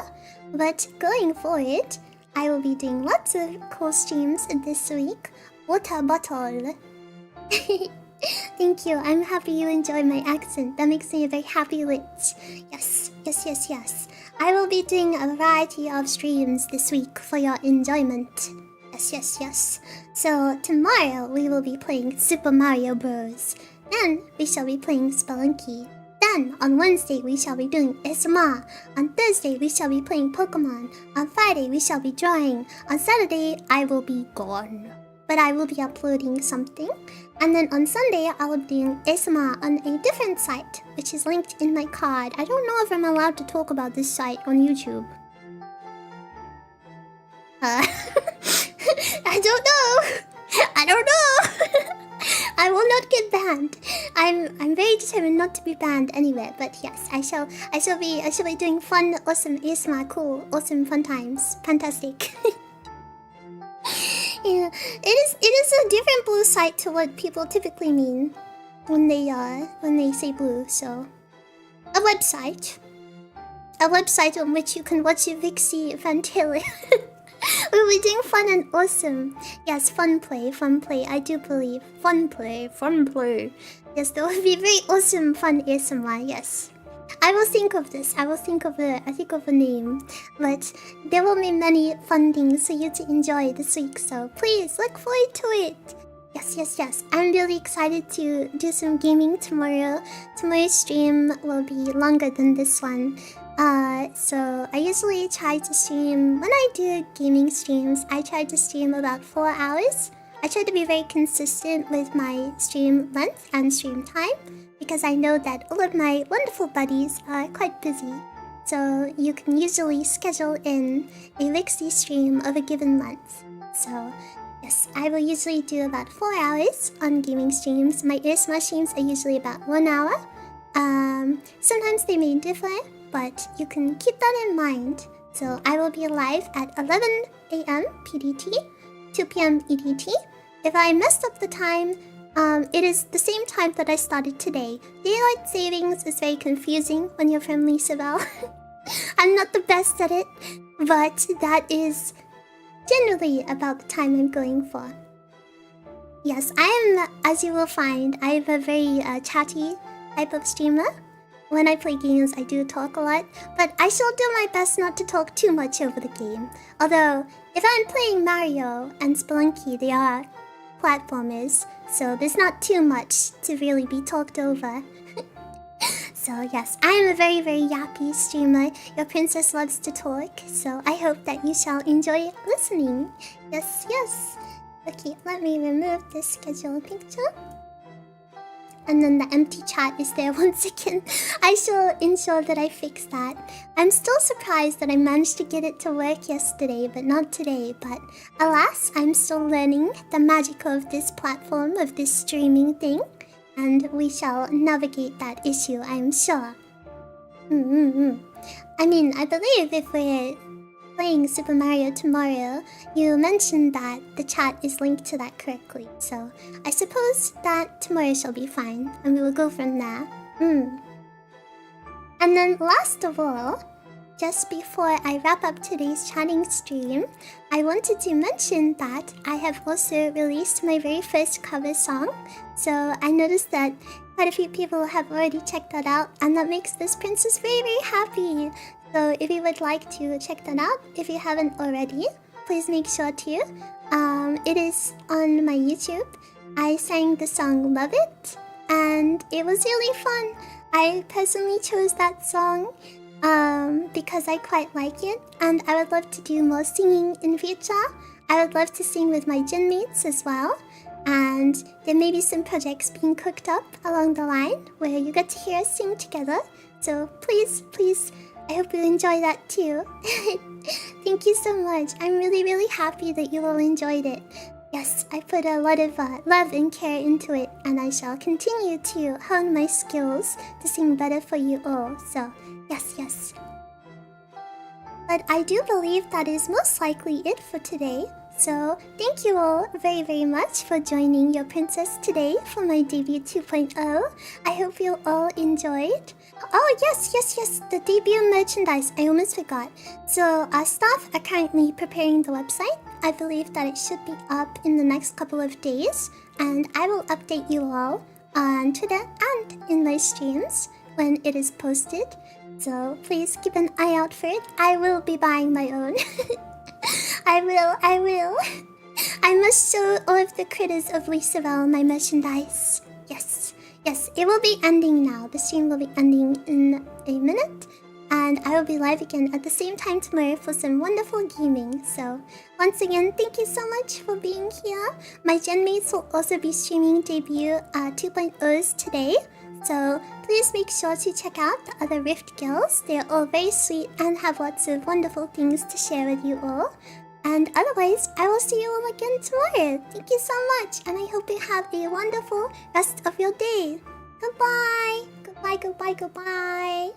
But going forward, I will be doing lots of cool streams this week. Water bottle. Thank you. I'm happy you enjoy my accent. That makes me a very happy lich. Yes. I will be doing a variety of streams this week for your enjoyment. Yes. So tomorrow we will be playing Super Mario Bros. Then we shall be playing Spelunky. Then on Wednesday we shall be doing ASMR. On Thursday we shall be playing Pokemon. On Friday we shall be drawing. On Saturday I will be gone, but I will be uploading something. And then on Sunday I will be doing ASMR on a different site, which is linked in my card. I don't know if I'm allowed to talk about this site on YouTube. I don't know. I don't know. I will not get banned. I'm very determined not to be banned anywhere. But yes, I shall be doing fun, awesome ASMR, cool, awesome, fun times, fantastic. Yeah, it is a different blue site to what people typically mean when they say blue. So, a website on which you can watch a Vixie Fantail. We'll be doing fun and awesome. Yes, fun play. I do believe fun play. Yes, there will be very awesome, fun ASMR. Yes, I will think of this. I think of a name. But there will be many fun things for you to enjoy this week. So please look forward to it. Yes. I'm really excited to do some gaming tomorrow. Tomorrow's stream will be longer than this one. So I usually try to stream, when I do gaming streams, I try to stream about 4 hours. I try to be very consistent with my stream length and stream time, because I know that all of my wonderful buddies are quite busy. So you can usually schedule in a Vixie stream of a given length. So yes, I will usually do about 4 hours on gaming streams. My ASMR streams are usually about 1 hour. Sometimes they may differ, but you can keep that in mind. So I will be live at 11 AM PDT, 2 PM EDT. If I messed up the time, it is the same time that I started today. Daylight savings is very confusing when you're from Lisabelle. I'm not the best at it, but that is generally about the time I'm going for. Yes, I am, as you will find, I am a very chatty type of streamer. When I play games, I do talk a lot, but I shall do my best not to talk too much over the game. Although, if I'm playing Mario and Spelunky, they are platformers, so there's not too much to really be talked over. So yes, I am a very, very yappy streamer. Your princess loves to talk, so I hope that you shall enjoy listening. Yes. Okay, let me remove this schedule picture. And then the empty chat is there once again. I shall ensure that I fix that. I'm still surprised that I managed to get it to work yesterday, but not today. But alas, I'm still learning the magic of this platform, of this streaming thing. And we shall navigate that issue, I'm sure. I mean, I believe if we're playing Super Mario tomorrow, you mentioned that the chat is linked to that correctly. So I suppose that tomorrow shall be fine, and we will go from there. And then last of all, just before I wrap up today's chatting stream, I wanted to mention that I have also released my very first cover song. So I noticed that quite a few people have already checked that out, and that makes this princess very, very happy. So if you would like to check that out, if you haven't already, please make sure to. It is on my YouTube. I sang the song Love It, and it was really fun. I personally chose that song because I quite like it, and I would love to do more singing in future. I would love to sing with my gym mates as well, and there may be some projects being cooked up along the line where you get to hear us sing together. So please, I hope you enjoy that too. Thank you so much. I'm really, really happy that you all enjoyed it. Yes, I put a lot of love and care into it, and I shall continue to hone my skills to sing better for you all. So, yes. But I do believe that is most likely it for today. So, thank you all very, very much for joining your princess today for my debut 2.0. I hope you all enjoyed. Oh, yes, the debut merchandise. I almost forgot. So, our staff are currently preparing the website. I believe that it should be up in the next couple of days, and I will update you all on Twitter and in my streams when it is posted. So, please keep an eye out for it. I will be buying my own. I will. I must show all of the critters of Lisabelle my merchandise. Yes, Yes, it will be ending now. The stream will be ending in a minute. And I will be live again at the same time tomorrow for some wonderful gaming. So, once again, thank you so much for being here. My genmates will also be streaming debut 2.0s today. So, please make sure to check out the other Rift girls. They're all very sweet and have lots of wonderful things to share with you all. And otherwise, I will see you all again tomorrow. Thank you so much, and I hope you have a wonderful rest of your day. Goodbye! Goodbye, goodbye, goodbye!